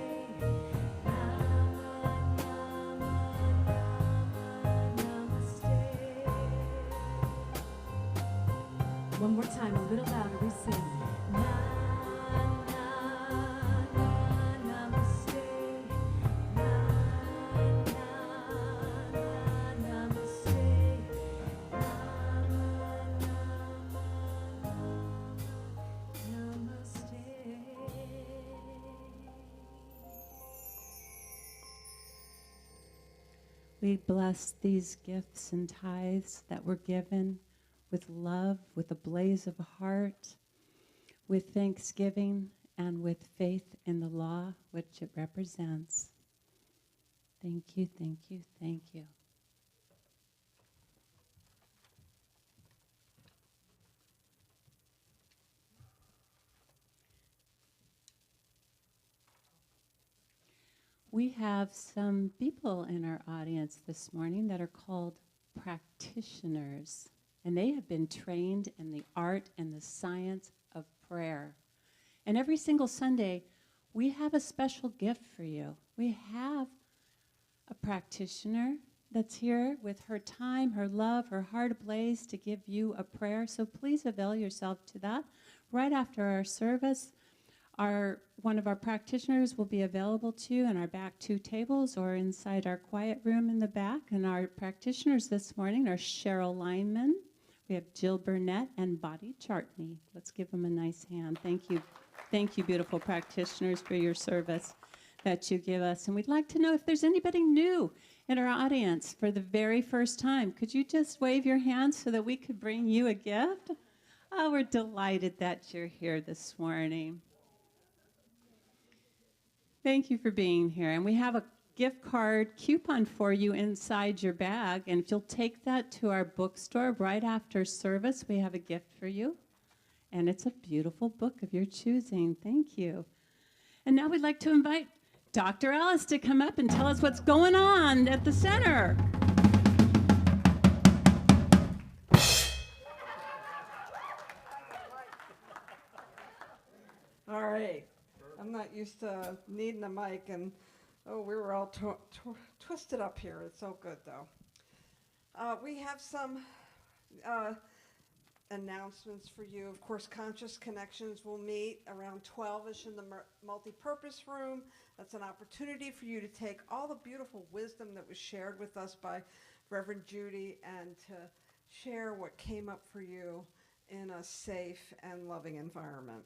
Namaste. One more time, a little louder, we sing. Na, namaste.
We bless these gifts and tithes that were given with love, with a blaze of heart, with thanksgiving, and with faith in the law which it represents. Thank you, thank you, thank you. We have some people in our audience this morning that are called practitioners, and they have been trained in the art and the science of prayer. And every single Sunday, we have a special gift for you. We have a practitioner that's here with her time, her love, her heart ablaze to give you a prayer. So please avail yourself to that. Right after our service, one of our practitioners will be available to you in our back 2 tables or inside our quiet room in the back. And our practitioners this morning are Cheryl Lyman, we have Jill Burnett, and Body Chartney. Let's give them a nice hand. Thank you. Thank you, beautiful practitioners, for your service that you give us. And we'd like to know if there's anybody new in our audience for the very first time. Could you just wave your hand so that we could bring you a gift? Oh, we're delighted that you're here this morning. Thank you for being here. And we have a gift card coupon for you inside your bag. And if you'll take that to our bookstore right after service, we have a gift for you. And it's a beautiful book of your choosing. Thank you. And now we'd like to invite Dr. Ellis to come up and tell us what's going on at the center.
All right. I'm not used to needing a mic, and we were all twisted up here. It's so good, though. We have some announcements for you. Of course, Conscious Connections will meet around 12-ish in the multi-purpose room. That's an opportunity for you to take all the beautiful wisdom that was shared with us by Reverend Judee and to share what came up for you in a safe and loving environment.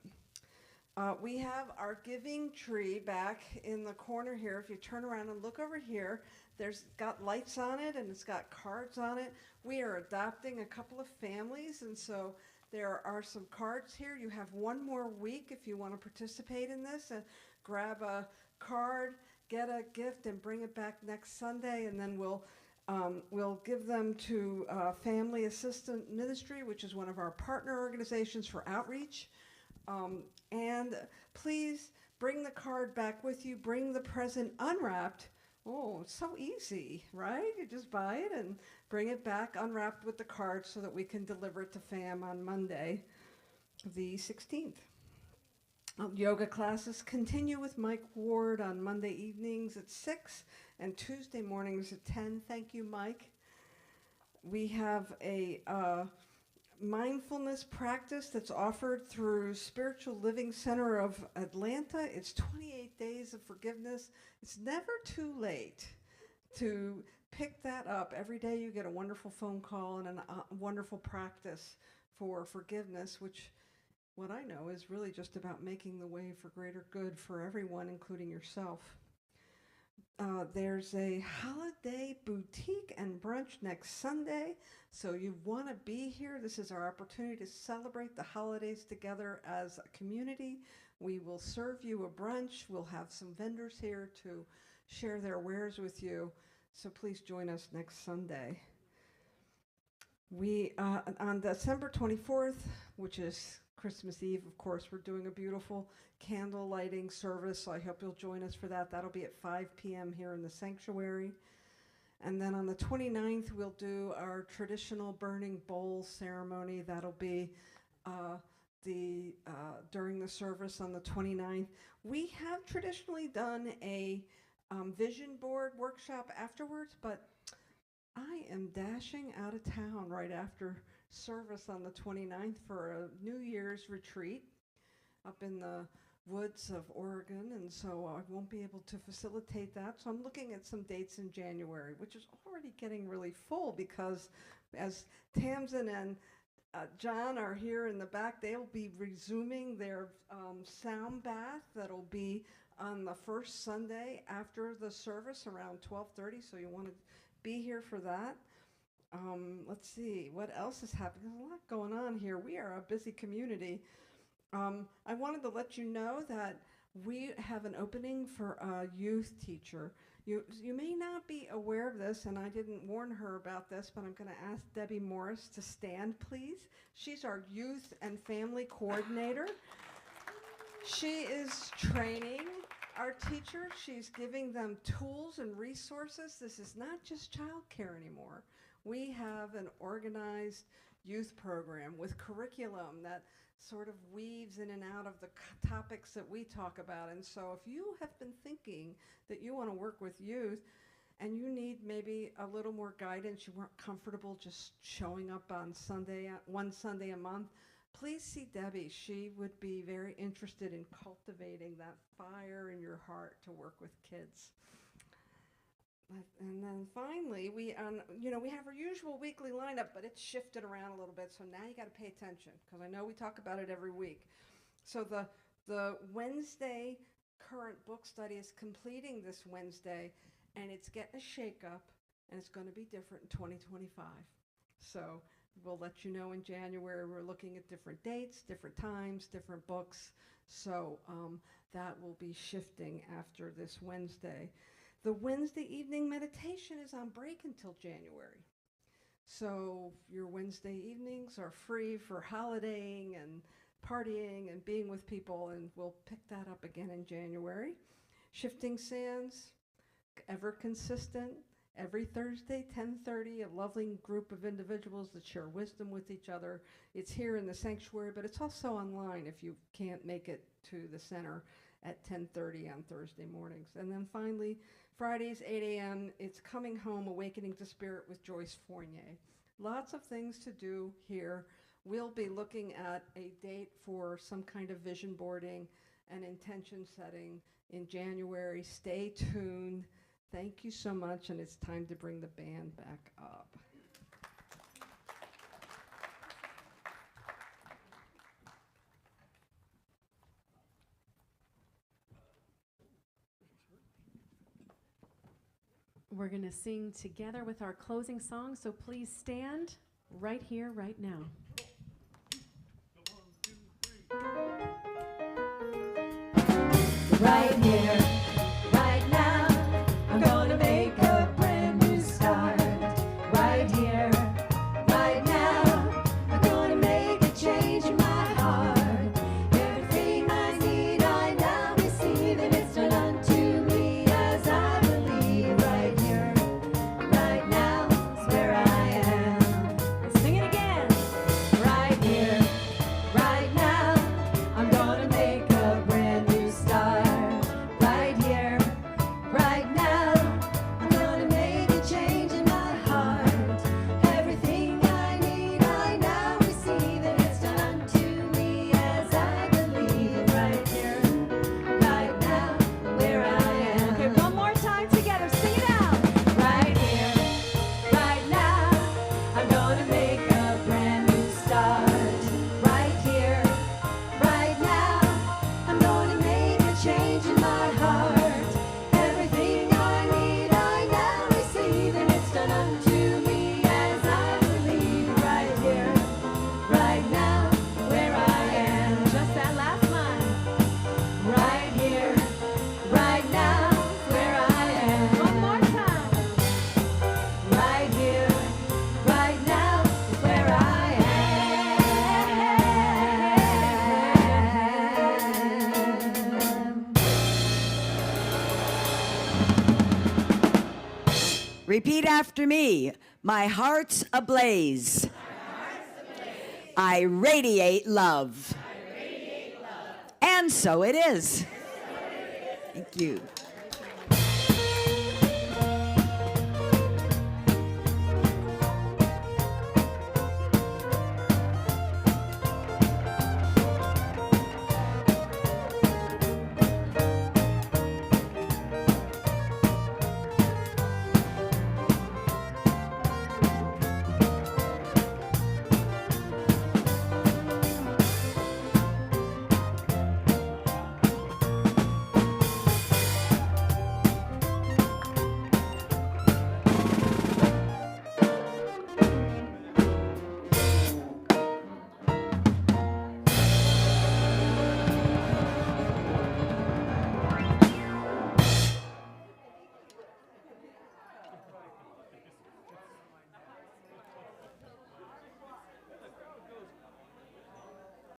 We have our giving tree back in the corner here. If you turn around and look over here, there's got lights on it and it's got cards on it. We are adopting a couple of families, and so there are some cards here. You have one more week if you want to participate in this. Grab a card, get a gift, and bring it back next Sunday, and then we'll give them to Family Assistant Ministry, which is one of our partner organizations for outreach. And please bring the card back with you. Bring the present unwrapped. Oh, it's so easy, right? You just buy it and bring it back unwrapped with the card so that we can deliver it to FAM on Monday, the 16th. Yoga classes continue with Mike Ward on Monday evenings at 6 and Tuesday mornings at 10. Thank you, Mike. We have a mindfulness practice that's offered through Spiritual Living Center of Atlanta. It's 28 days of forgiveness. It's never too late to pick that up. Every day you get a wonderful phone call and a wonderful practice for forgiveness, which what I know is really just about making the way for greater good for everyone, including yourself. There's a holiday boutique and brunch next Sunday, so you want to be here. This is our opportunity to celebrate the holidays together as a community. We will serve you a brunch. We'll have some vendors here to share their wares with you, so please join us next Sunday. We, on December 24th, which is Christmas Eve, of course, we're doing a beautiful candle lighting service, so I hope you'll join us for that. That'll be at 5 p.m. here in the sanctuary. And then on the 29th, we'll do our traditional burning bowl ceremony. That'll be during the service on the 29th. We have traditionally done a vision board workshop afterwards, but I am dashing out of town right after service on the 29th for a New Year's retreat up in the woods of Oregon, and so I won't be able to facilitate that. So I'm looking at some dates in January, which is already getting really full because as Tamsin and John are here in the back, they'll be resuming their sound bath that'll be on the first Sunday after the service around 12:30, so you want to be here for that. Let's see, what else is happening? There's a lot going on here. We are a busy community. I wanted to let you know that we have an opening for a youth teacher. You may not be aware of this, and I didn't warn her about this, but I'm going to ask Debbie Morris to stand, please. She's our youth and family coordinator. She is training our teacher, she's giving them tools and resources. This is not just childcare anymore. We have an organized youth program with curriculum that sort of weaves in and out of the topics that we talk about. And so if you have been thinking that you want to work with youth and you need maybe a little more guidance, you weren't comfortable just showing up on Sunday, one Sunday a month, please see Debbie. She would be very interested in cultivating that fire in your heart to work with kids. And then finally, we have our usual weekly lineup, but it's shifted around a little bit, so now you got to pay attention, because I know we talk about it every week. So the Wednesday current book study is completing this Wednesday, and it's getting a shake-up, and it's going to be different in 2025. So we'll let you know in January. We're looking at different dates, different times, different books, so that will be shifting after this Wednesday. The Wednesday evening meditation is on break until January. So your Wednesday evenings are free for holidaying and partying and being with people, and we'll pick that up again in January. Shifting Sands, ever consistent, every Thursday, 10:30, a lovely group of individuals that share wisdom with each other. It's here in the sanctuary, but it's also online if you can't make it to the center at 10:30 on Thursday mornings. And then finally, Fridays, 8 a.m., it's Coming Home, Awakening to Spirit with Joyce Fournier. Lots of things to do here. We'll be looking at a date for some kind of vision boarding and intention setting in January. Stay tuned. Thank you so much, and it's time to bring the band back up.
We're going to sing together with our closing song, so please stand right here, right now. Right here, right now, I'm gonna make a brand new start. Right here, right now, I'm gonna make a change in my heart. Everything I need, I now receive, and it's done unto me as I believe. Right here, right now, is where I am. Let's sing it again. Right here, right now, I'm gonna make a brand new start. Right here, right now, I'm gonna make a change in my heart. Everything I need, I now receive, and it's done unto me as I believe. Right here, right now, where I am. Okay, one more time together, sing it out. Right here, right now, I'm gonna make a brand new start. Right here, right now, I'm gonna make a change in my heart. Everything I need, I now receive, and it's done unto me as I believe. Right here, right now, where I am. Just that last line. Right here, right now, where I am. One more time. Right here, right now, where I am.
Repeat after me. My heart's ablaze. I radiate love. And so it is. Thank you.